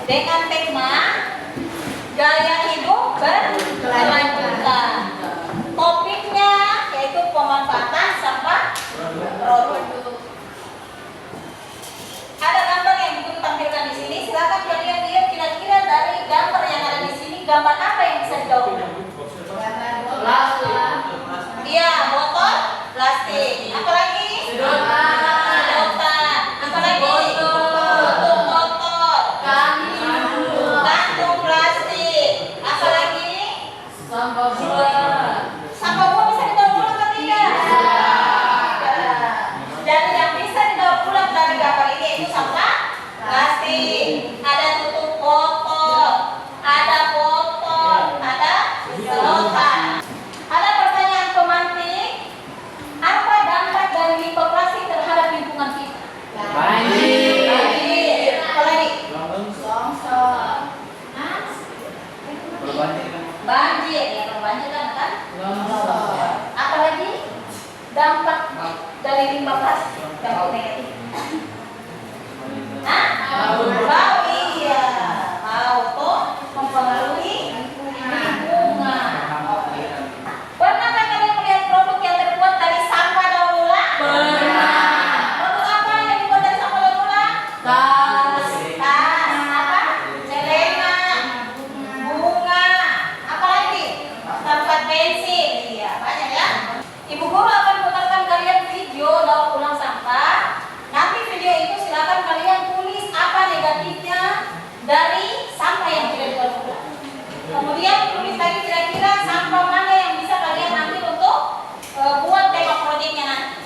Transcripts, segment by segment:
Dengan tema gaya hidup berkelanjutan. Topiknya yaitu pemanfaatan sampah produk. Ada gambar yang Ibu tampilkan di sini. Silakan kalian lihat kira-kira dari gambar yang ada di sini, gambar apa yang bisa dijawab? Iya, botol plastik. Apa lagi? Sedotan. Apa lagi? Tutup botol. Kantung plastik. Apa lagi? Sampah buah. Sampah buah bisa dibawa pulang atau tidak? Dan yang bisa dibawa pulang dari gambar ini itu sampah plastik. Ada tutup botol, ada botol, ada sedotan. Ada pertanyaan pemantik. Apa dampak dari limbah plastik terhadap lingkungan kita? Banjir. Apa lagi? Longsor. Banjir. Ya, kalau banjir kan? Longsor. Apa lagi? Dampak dari limbah plastik, dampak negatif. Bau, iya. Bau tuh mempengaruhi lingkungan. Pernahkah kalian melihat produk yang terbuat dari sampah daur ulang? Pernah. Produk apa yang dibuat dari sampah daur ulang? Tas. Apa? Celengan. Bunga. Apa lagi? Tempat bensin. Iya, banyak ya. Ibu guru akan putarkan kalian video daur ulang sampah. Nanti video itu silakan kalian tulis apa negatifnya dari sampah yang tidak didaur ulang. Kemudian tulis lagi kira-kira sampah mana yang bisa kalian ambil untuk buat tema proyeknya nanti.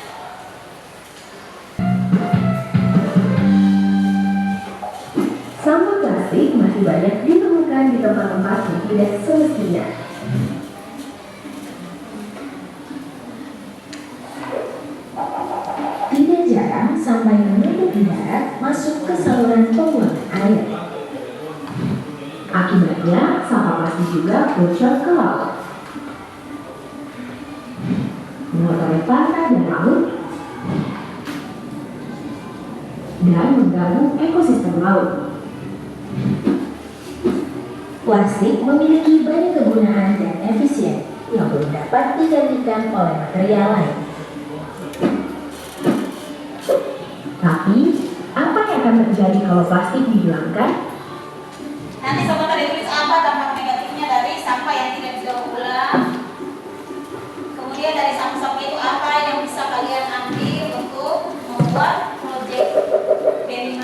Sampah plastik masih banyak ditemukan di tempat-tempat yang tidak semestinya. Tidak jarang sampah yang menumpuk di darat masuk ke saluran pembuangan air. Akibatnya, sampah plastik juga bocor ke laut, mengotori pantai dan laut, dan mengganggu ekosistem laut. Plastik memiliki banyak kegunaan dan efisien yang belum dapat digantikan oleh material lain. Tapi, apa yang akan terjadi kalau plastik dihilangkan? Nanti sobat ada tulis apa dampak negatifnya dari sampah yang tidak didaur ulang. Kemudian dari sampah-sampah itu apa yang bisa kalian ambil untuk membuat proyek P5.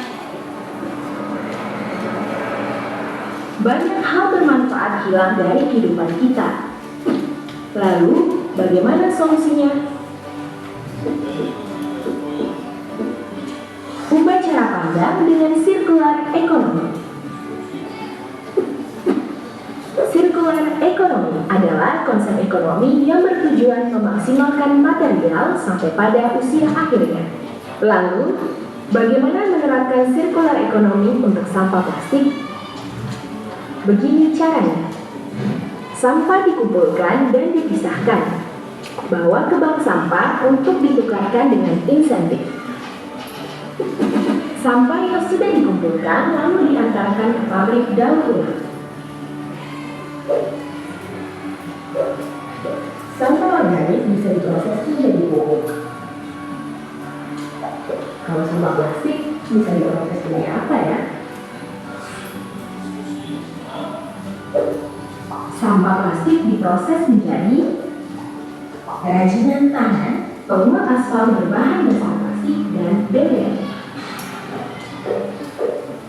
Banyak hal bermanfaat hilang dari kehidupan kita. Lalu, bagaimana solusinya? Ubah cara pandang dengan circular economy. Circular economy adalah konsep ekonomi yang bertujuan memaksimalkan material sampai pada usia akhirnya. Lalu, bagaimana menerapkan circular economy untuk sampah plastik? Begini caranya. Sampah dikumpulkan dan dipisahkan. Bawa ke bank sampah untuk ditukarkan dengan insentif. Sampah yang sudah dikumpulkan lalu diantarkan ke pabrik daur ulang. Sampah organik bisa diproses menjadi pupuk. Kalau sampah plastik bisa diproses menjadi apa ya? Sampah plastik diproses menjadi kerajinan tangan, penguat aspal berbahan dasar plastik, dan BBM.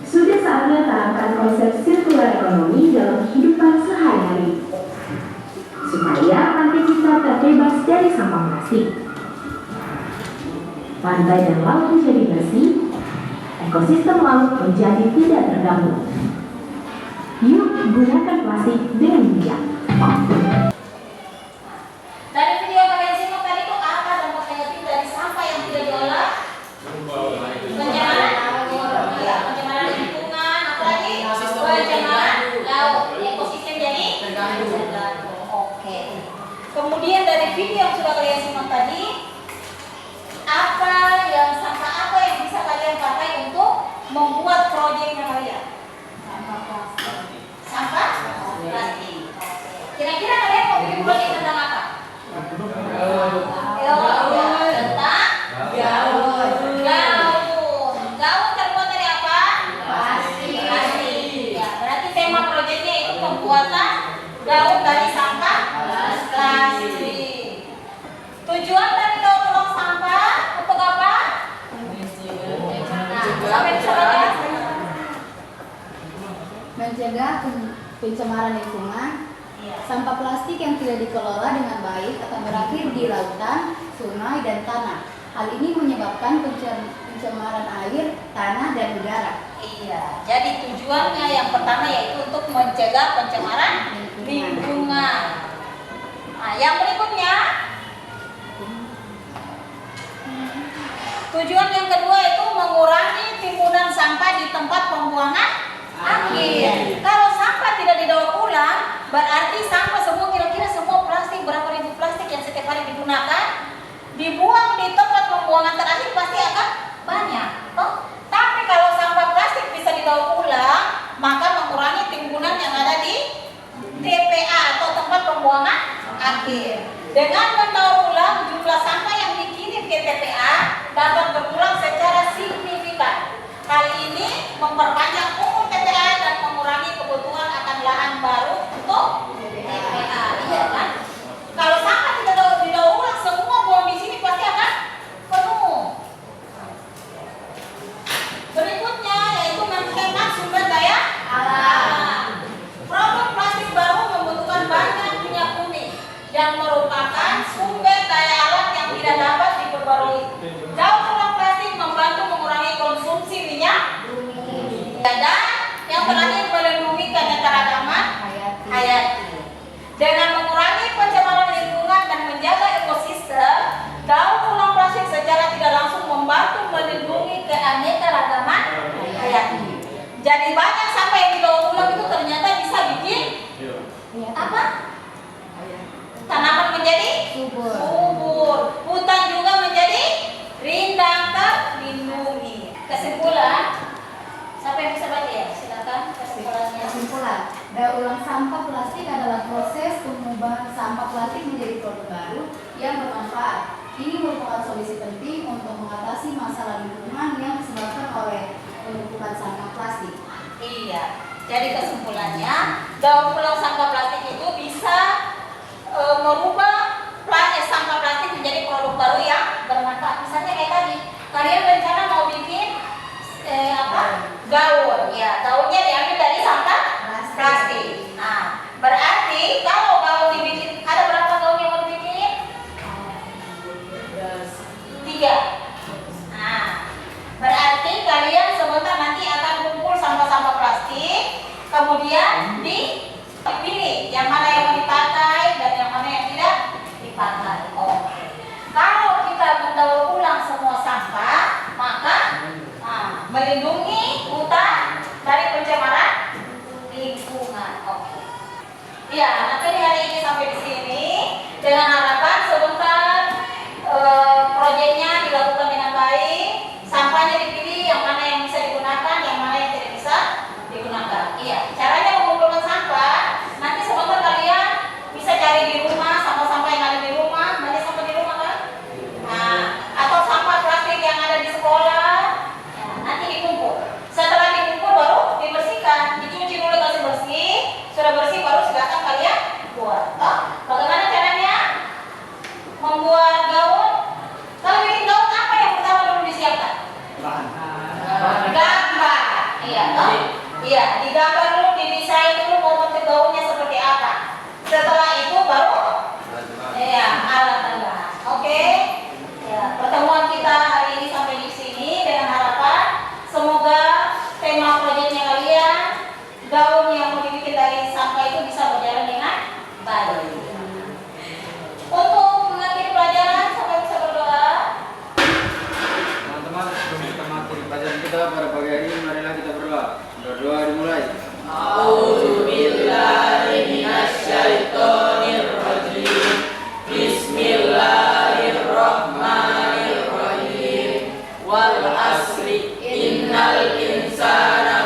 Sudah saatnya terapkan konsep circular economy dalam kehidupan sehari-hari, supaya pantai kita terbebas dari sampah plastik. Pantai dan laut menjadi bersih, ekosistem laut menjadi tidak terganggu. Yuk gunakan plastik dengan bijak. Dari video yang kalian simak tadi itu apa dampak negatif dari sampah yang tidak diolah? Pencemaran lingkungan, apalagi pencemaran laut, ekosistem jadi terganggu. Oke. Kemudian dari video yang sudah kalian simak tadi, sampah apa yang bisa kalian pakai untuk membuat proyeknya kalian? Sampah plastik. Kira-kira kalian mau bikin proyek tentang apa? Tentang gaun. Gaun terbuat dari apa? Plastik. Ya, berarti tema proyeknya itu pembuatan gaun dari sampah plastik. Tujuan dari daur ulang sampah untuk apa? Sampai bisa baca? Mencegah pencemaran lingkungan. Sampah plastik yang tidak dikelola dengan baik akan berakhir di lautan, sungai, dan tanah. Hal ini menyebabkan pencemaran air, tanah, dan udara. Iya, jadi tujuannya yang pertama yaitu untuk mencegah pencemaran lingkungan. Nah, yang berikutnya, tujuan yang kedua itu mengurangi timbunan sampah di tempat pembuangan akhir. Kalau sampah tidak didaur ulang, berarti sampah semua kira-kira semua plastik, berapa ribu plastik yang setiap hari digunakan, dibuang di tempat pembuangan terakhir pasti akan banyak. Tapi kalau sampah plastik bisa didaur ulang, maka mengurangi timbunan yang ada di TPA atau tempat pembuangan akhir. Dengan mendaur ulang, jumlah sampah yang dikirim ke TPA dapat berkurang secara signifikan. Hal ini memperpanjang umur TPA dan mengurangi kebutuhan akan lahan baru untuk TPA. Iya kan? Kalau sampah tidak didaur ulang, semua buang di sini pasti akan penuh. Berikutnya yaitu menghemat sumber daya alam. Produk plastik baru membutuhkan banyak minyak bumi yang merupakan sumber daya alam yang tidak dapat diperbarui. Daur ulang plastik membantu mengurangi konsumsi minyak bumi. Dan yang terakhir melindungi keanekaragaman hayati. Dengan mengurangi pencemaran lingkungan dan menjaga ekosistem, daur ulang plastik secara tidak langsung membantu melindungi keanekaragaman hayati. Jadi banyak sampah yang didaur ulang itu ternyata bisa bikin apa? Tanaman menjadi subur, hutan juga menjadi rindang terlindungi. Kesimpulan, siapa yang bisa baca ya? Silakan kesimpulannya. Kesimpulan, daur ulang sampah plastik adalah proses pengubahan sampah plastik menjadi produk baru yang bermanfaat. Ini merupakan solusi penting untuk mengatasi masalah lingkungan yang disebabkan oleh penumpukan sampah plastik. Iya, jadi kesimpulannya, daur ulang sampah plastik itu bisa merubah sampah plastik menjadi produk baru yang bermanfaat. Misalnya kayak tadi, kalian rencana mau bikin gaun, ya gaunnya diambil dari sampah plastik. Nah, berarti kalau gaun dibikin, ada berapa gaun yang mau dibikin? 3. Nah, berarti kalian sebentar nanti akan kumpul sampah-sampah plastik, kemudian dipilih yang mana yang mau dipakai dan yang mana yang tidak dipakai. Oke. Kalau kita mendaur ulang semua sampah, maka melindungi hutan dari pencemaran lingkungan. Oke. Ya, nanti hari ini sampai di sini dengan harapan sebentar proyeknya dilakukan dengan baik, sampahnya dipilih yang mana yang bisa digunakan, yang mana yang tidak bisa digunakan. Iya, caranya mengumpulkan sampah. Nanti sebentar kalian bisa cari di rumah sampah-sampah yang ada di rumah, banyak sampah di rumah kan? Nah, atau sampah plastik yang ada di sekolah, ya, nanti dikumpul. Setelah dikumpul baru dibersihkan, dicuci dulu kasih bersih, sudah bersih baru silakan kalian buat. Bagaimana caranya membuat gaun? Kalau bikin gaun apa yang pertama dulu disiapkan? Gambar. Iya, iya, digambar dulu, didesain dulu mau bentuk gaunnya seperti apa. Setelah itu baru alat tambahan. Oke. Ya, pertemuan kita hari ini sampai di sini dengan harapan semoga tema proyeknya kalian, gaun yang mau dibikin dari sampah itu bisa berjalan dengan baik. Untuk mengakhiri pelajaran, sampai bisa berdoa. Teman-teman, sebelum kita mengakhiri pelajaran kita pada pagi hari ini, marilah kita berdoa. Berdoa dimulai. A'udzubillahiminasyaitonirrajim. Bismillahirrahmanirrahim. Wal asri innal insana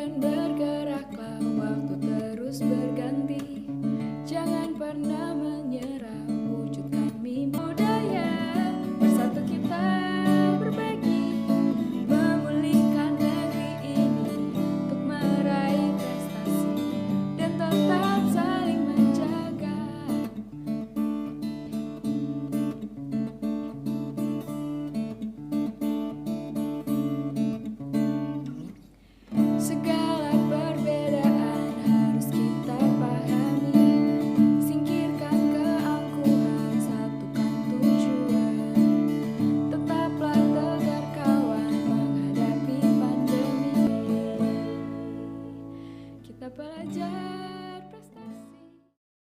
dan bergeraklah, waktu terus berganti. Jangan pernah